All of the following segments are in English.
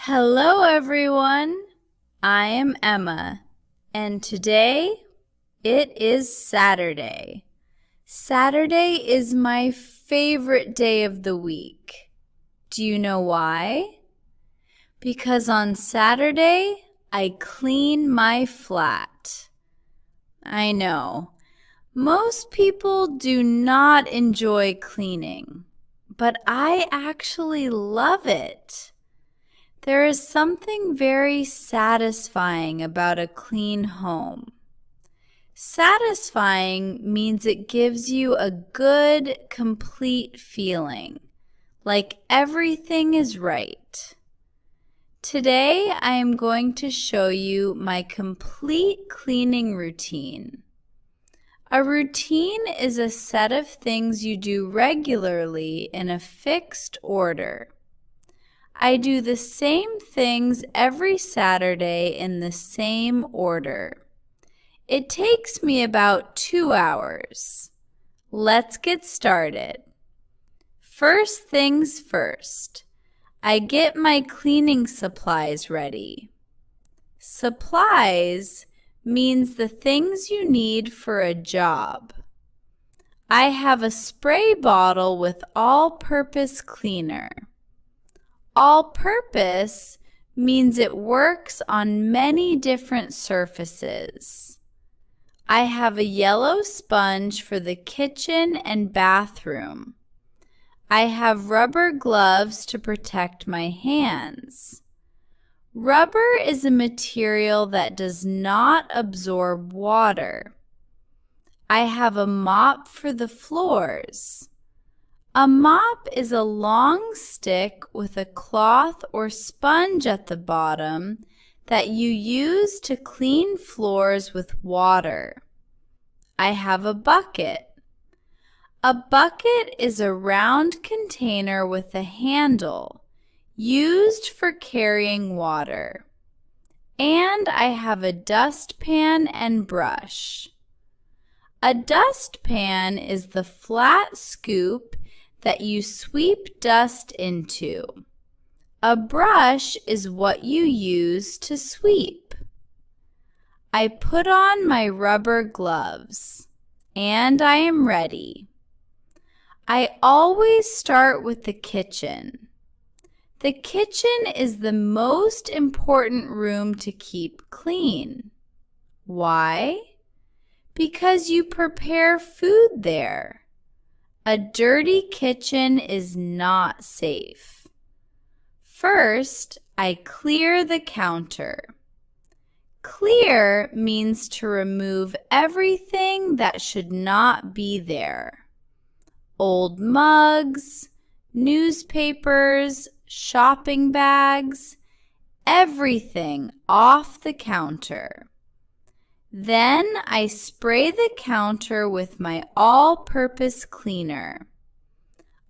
Hello, everyone. I am Emma, and today it is Saturday. Saturday is my favorite day of the week. Do you know why? Because on Saturday, I clean my flat. I know, most people do not enjoy cleaning, but I actually love it. There is something very satisfying about a clean home. Satisfying means it gives you a good, complete feeling, like everything is right. Today, I am going to show you my complete cleaning routine. A routine is a set of things you do regularly in a fixed order. I do the same things every Saturday in the same order. It takes me about 2 hours. Let's get started. First things first, I get my cleaning supplies ready. Supplies means the things you need for a job. I have a spray bottle with all-purpose cleaner. All-purpose means it works on many different surfaces. I have a yellow sponge for the kitchen and bathroom. I have rubber gloves to protect my hands. Rubber is a material that does not absorb water. I have a mop for the floors. A mop is a long stick with a cloth or sponge at the bottom that you use to clean floors with water. I have a bucket. A bucket is a round container with a handle used for carrying water. And I have a dustpan and brush. A dustpan is the flat scoop that you sweep dust into. A brush is what you use to sweep. I put on my rubber gloves, and I am ready. I always start with the kitchen. The kitchen is the most important room to keep clean. Why? Because you prepare food there. A dirty kitchen is not safe. First, I clear the counter. Clear means to remove everything that should not be there. Old mugs, newspapers, shopping bags, everything off the counter. Then I spray the counter with my all-purpose cleaner.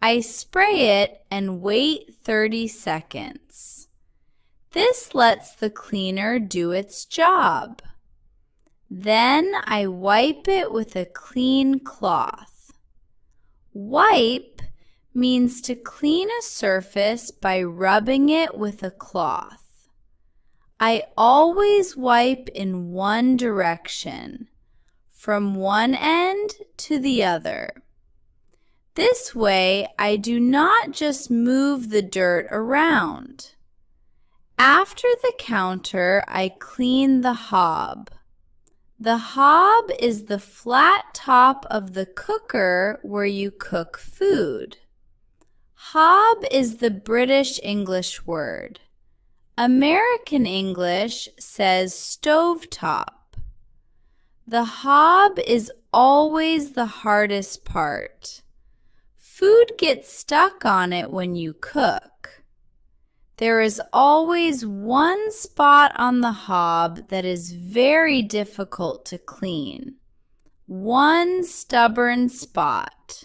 I spray it and wait 30 seconds. This lets the cleaner do its job. Then I wipe it with a clean cloth. Wipe means to clean a surface by rubbing it with a cloth. I always wipe in one direction, from one end to the other. This way, I do not just move the dirt around. After the counter, I clean the hob. The hob is the flat top of the cooker where you cook food. Hob is the British English word. American English says stovetop. The hob is always the hardest part. Food gets stuck on it when you cook. There is always one spot on the hob that is very difficult to clean. One stubborn spot.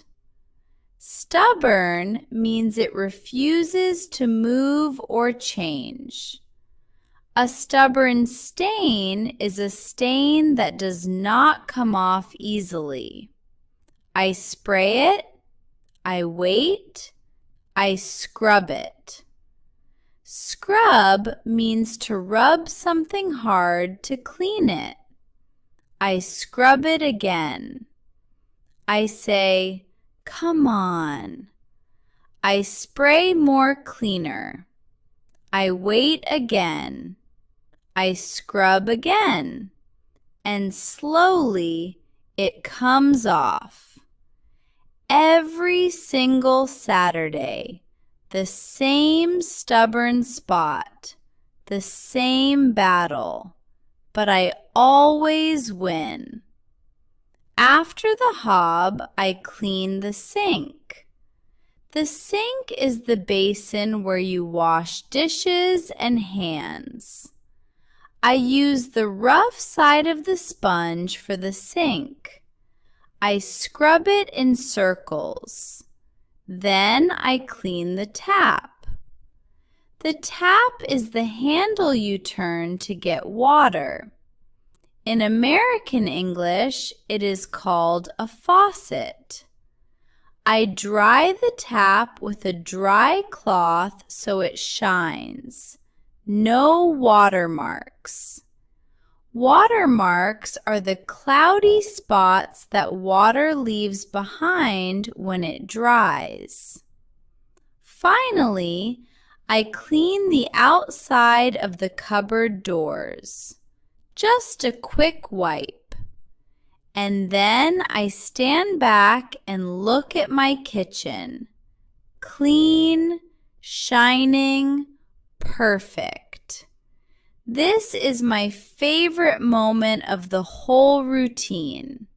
Stubborn means it refuses to move or change. A stubborn stain is a stain that does not come off easily. I spray it, I wait, I scrub it. Scrub means to rub something hard to clean it. I scrub it again. I say, come on. I spray more cleaner. I wait again. I scrub again. And slowly it comes off. Every single Saturday, the same stubborn spot, the same battle, but I always win. After the hob, I clean the sink. The sink is the basin where you wash dishes and hands. I use the rough side of the sponge for the sink. I scrub it in circles. Then I clean the tap. The tap is the handle you turn to get water. In American English, it is called a faucet. I dry the tap with a dry cloth so it shines. No watermarks. Watermarks are the cloudy spots that water leaves behind when it dries. Finally, I clean the outside of the cupboard doors. Just a quick wipe. And then I stand back and look at my kitchen. Clean, shining, perfect. This is my favorite moment of the whole routine.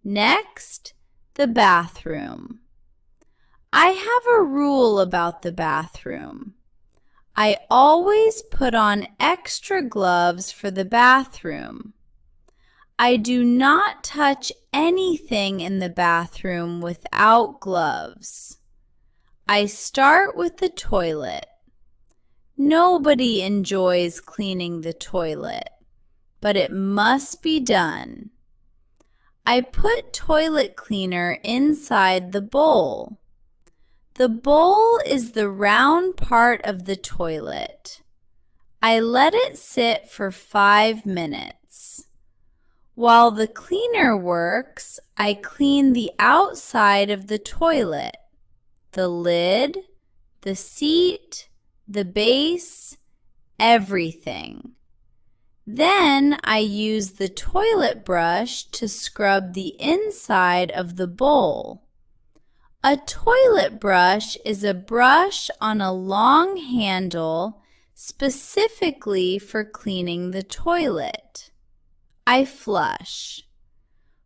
Next, the bathroom. I have a rule about the bathroom. I always put on extra gloves for the bathroom. I do not touch anything in the bathroom without gloves. I start with the toilet. Nobody enjoys cleaning the toilet, but it must be done. I put toilet cleaner inside the bowl. The bowl is the round part of the toilet. I let it sit for 5 minutes. While the cleaner works, I clean the outside of the toilet, the lid, the seat, the base, everything. Then I use the toilet brush to scrub the inside of the bowl. A toilet brush is a brush on a long handle specifically for cleaning the toilet. I flush.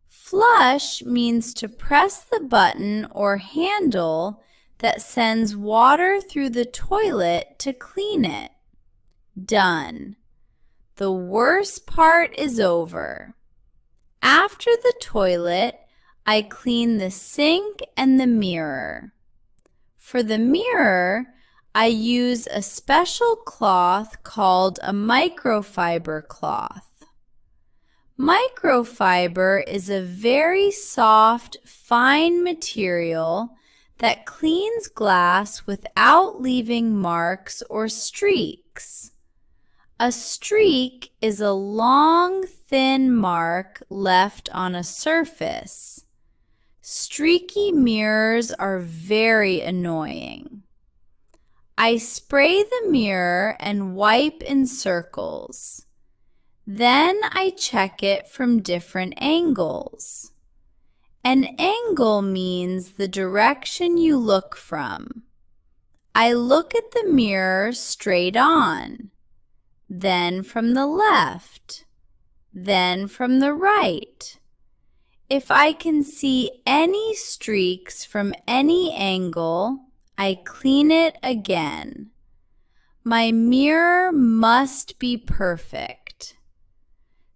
Flush means to press the button or handle that sends water through the toilet to clean it. Done. The worst part is over. After the toilet, I clean the sink and the mirror. For the mirror, I use a special cloth called a microfiber cloth. Microfiber is a very soft, fine material that cleans glass without leaving marks or streaks. A streak is a long, thin mark left on a surface. Streaky mirrors are very annoying. I spray the mirror and wipe in circles. Then I check it from different angles. An angle means the direction you look from. I look at the mirror straight on, then from the left, then from the right. If I can see any streaks from any angle, I clean it again. My mirror must be perfect.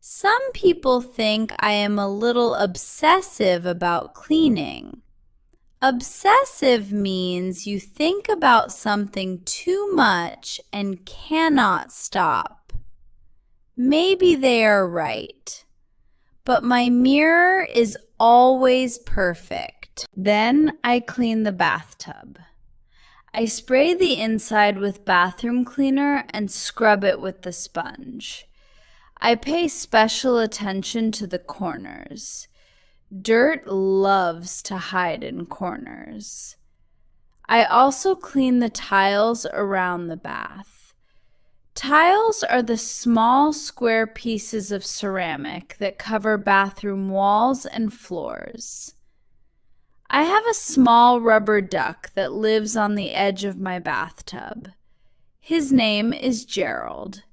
Some people think I am a little obsessive about cleaning. Obsessive means you think about something too much and cannot stop. Maybe they are right, but my mirror is always perfect. Then I clean the bathtub. I spray the inside with bathroom cleaner and scrub it with the sponge. I pay special attention to the corners. Dirt loves to hide in corners. I also clean the tiles around the bath. Tiles are the small square pieces of ceramic that cover bathroom walls and floors. I have a small rubber duck that lives on the edge of my bathtub. His name is Gerald.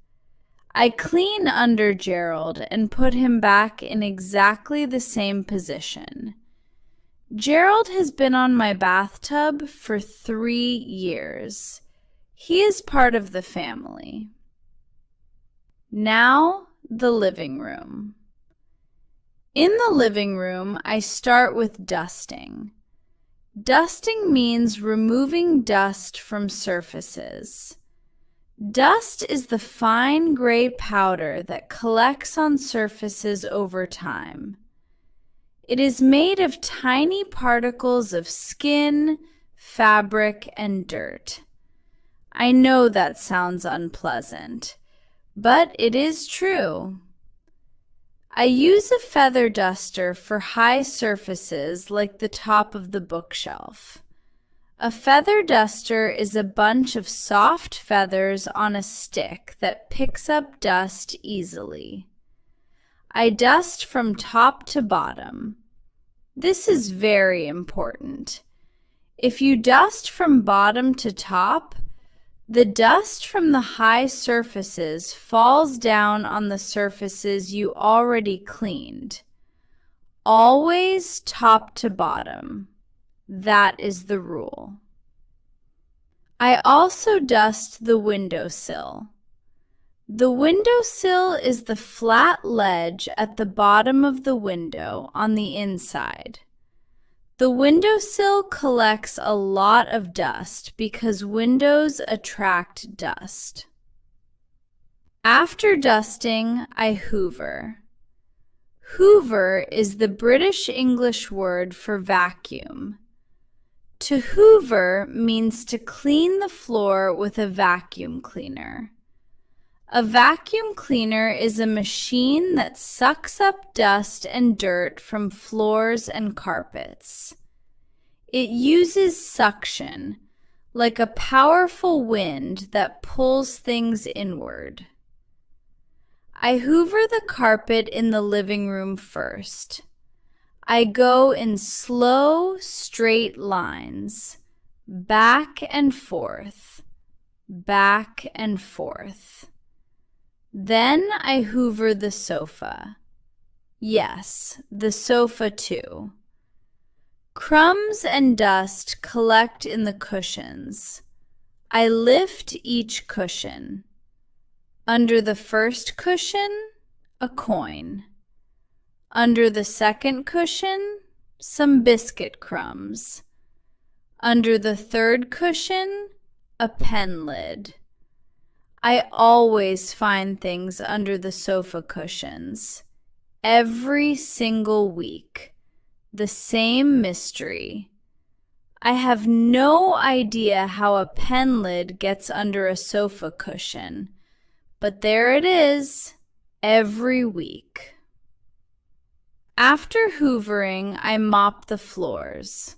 I clean under Gerald and put him back in exactly the same position. Gerald has been on my bathtub for 3 years. He is part of the family. Now, the living room. In the living room, I start with dusting. Dusting means removing dust from surfaces. Dust is the fine gray powder that collects on surfaces over time. It is made of tiny particles of skin, fabric, and dirt. I know that sounds unpleasant, but it is true. I use a feather duster for high surfaces like the top of the bookshelf. A feather duster is a bunch of soft feathers on a stick that picks up dust easily. I dust from top to bottom. This is very important. If you dust from bottom to top, the dust from the high surfaces falls down on the surfaces you already cleaned. Always top to bottom. That is the rule. I also dust the windowsill. The windowsill is the flat ledge at the bottom of the window on the inside. The windowsill collects a lot of dust because windows attract dust. After dusting, I hoover. Hoover is the British English word for vacuum. To hoover means to clean the floor with a vacuum cleaner. A vacuum cleaner is a machine that sucks up dust and dirt from floors and carpets. It uses suction, like a powerful wind that pulls things inward. I hoover the carpet in the living room first. I go in slow, straight lines, back and forth, back and forth. Then I hoover the sofa. Yes, the sofa too. Crumbs and dust collect in the cushions. I lift each cushion. Under the first cushion, a coin. Under the second cushion, some biscuit crumbs. Under the third cushion, a pen lid. I always find things under the sofa cushions. Every single week. The same mystery. I have no idea how a pen lid gets under a sofa cushion, but there it is, every week. After hoovering, I mop the floors.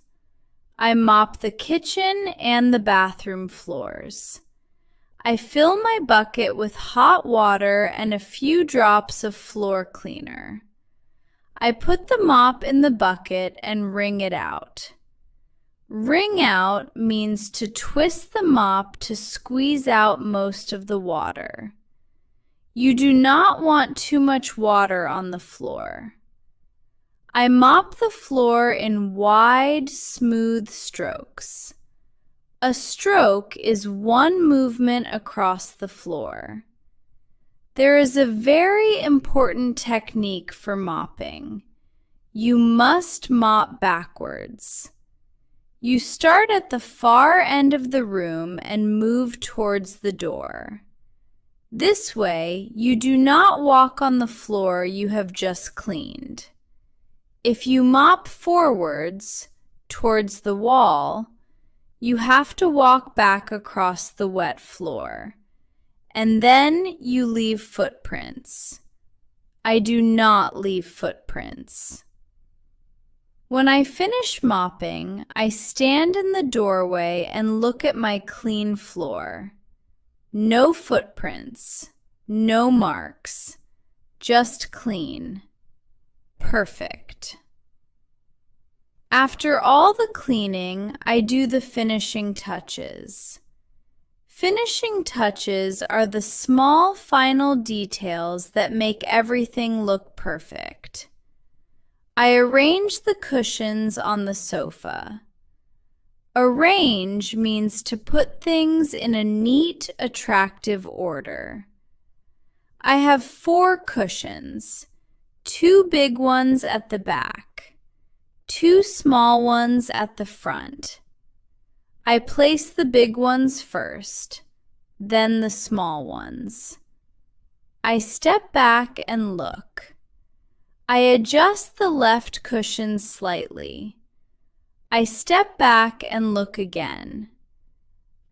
I mop the kitchen and the bathroom floors. I fill my bucket with hot water and a few drops of floor cleaner. I put the mop in the bucket and wring it out. Wring out means to twist the mop to squeeze out most of the water. You do not want too much water on the floor. I mop the floor in wide, smooth strokes. A stroke is one movement across the floor. There is a very important technique for mopping. You must mop backwards. You start at the far end of the room and move towards the door. This way, you do not walk on the floor you have just cleaned. If you mop forwards, towards the wall, You have to walk back across the wet floor, and then you leave footprints. I do not leave footprints. When I finish mopping, I stand in the doorway and look at my clean floor. No footprints, no marks, just clean. Perfect. After all the cleaning, I do the finishing touches. Finishing touches are the small final details that make everything look perfect. I arrange the cushions on the sofa. Arrange means to put things in a neat, attractive order. I have 4 cushions, 2 big ones at the back, 2 small ones at the front. I place the big ones first, then the small ones. I step back and look. I adjust the left cushion slightly. I step back and look again.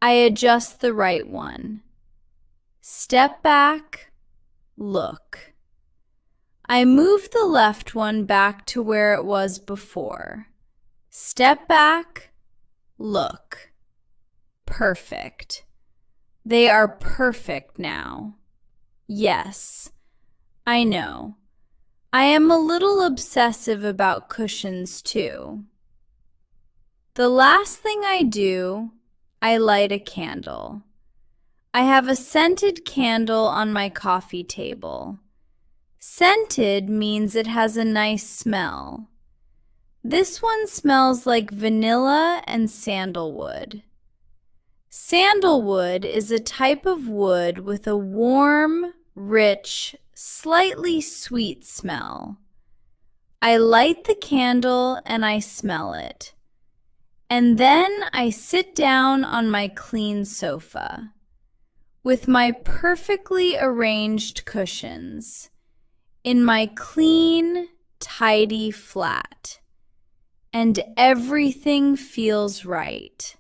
I adjust the right one. Step back, look. I move the left one back to where it was before. Step back, look. Perfect. They are perfect now. Yes, I know. I am a little obsessive about cushions too. The last thing I do, I light a candle. I have a scented candle on my coffee table. Scented means it has a nice smell. This one smells like vanilla and sandalwood. Sandalwood is a type of wood with a warm, rich, slightly sweet smell. I light the candle and I smell it. And then I sit down on my clean sofa with my perfectly arranged cushions in my clean, tidy flat, and everything feels right.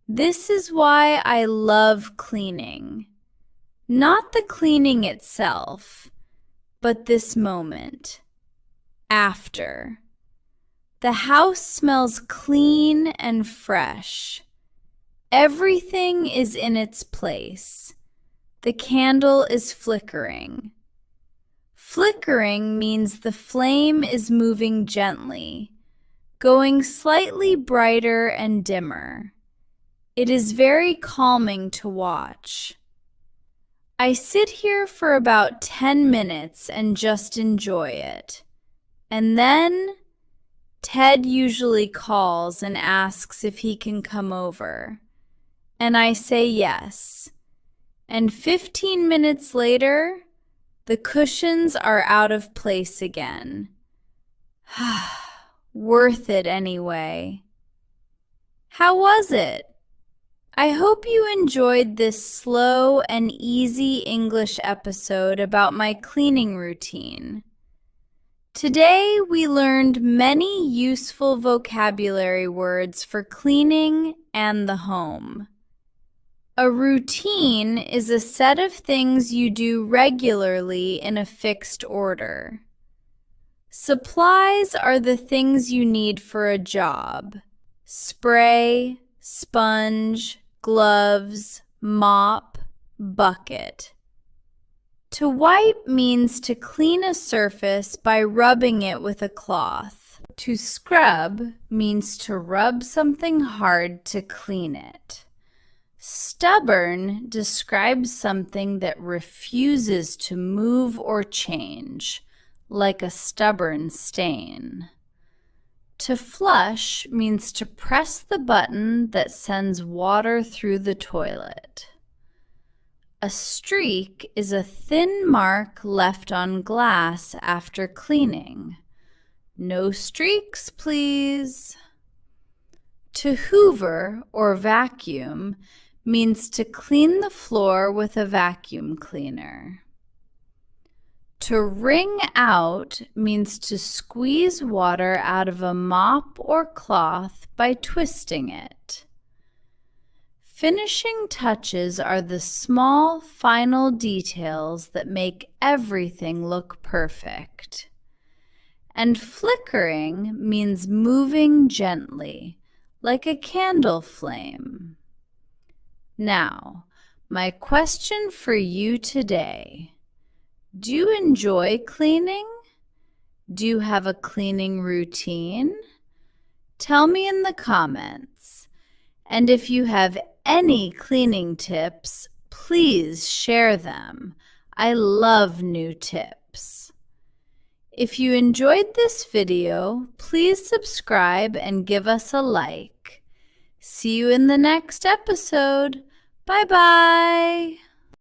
This is why I love cleaning. Not the cleaning itself, but this moment. After. The house smells clean and fresh. Everything is in its place. The candle is flickering. Flickering means the flame is moving gently, going slightly brighter and dimmer. It is very calming to watch. I sit here for about 10 minutes and just enjoy it. And then Ted usually calls and asks if he can come over. And I say yes. And 15 minutes later, the cushions are out of place again. Worth it anyway. How was it? I hope you enjoyed this slow and easy English episode about my cleaning routine. Today we learned many useful vocabulary words for cleaning and the home. A routine is a set of things you do regularly in a fixed order. Supplies are the things you need for a job: spray, sponge, gloves, mop, bucket. To wipe means to clean a surface by rubbing it with a cloth. To scrub means to rub something hard to clean it. Stubborn describes something that refuses to move or change, like a stubborn stain. To flush means to press the button that sends water through the toilet. A streak is a thin mark left on glass after cleaning. No streaks, please. To hoover or vacuum means to clean the floor with a vacuum cleaner. To wring out means to squeeze water out of a mop or cloth by twisting it. Finishing touches are the small, final details that make everything look perfect. And flickering means moving gently, like a candle flame. Now, my question for you today: do you enjoy cleaning? Do you have a cleaning routine? Tell me in the comments. And if you have any cleaning tips, please share them. I love new tips. If you enjoyed this video, please subscribe and give us a like. See you in the next episode. Bye-bye.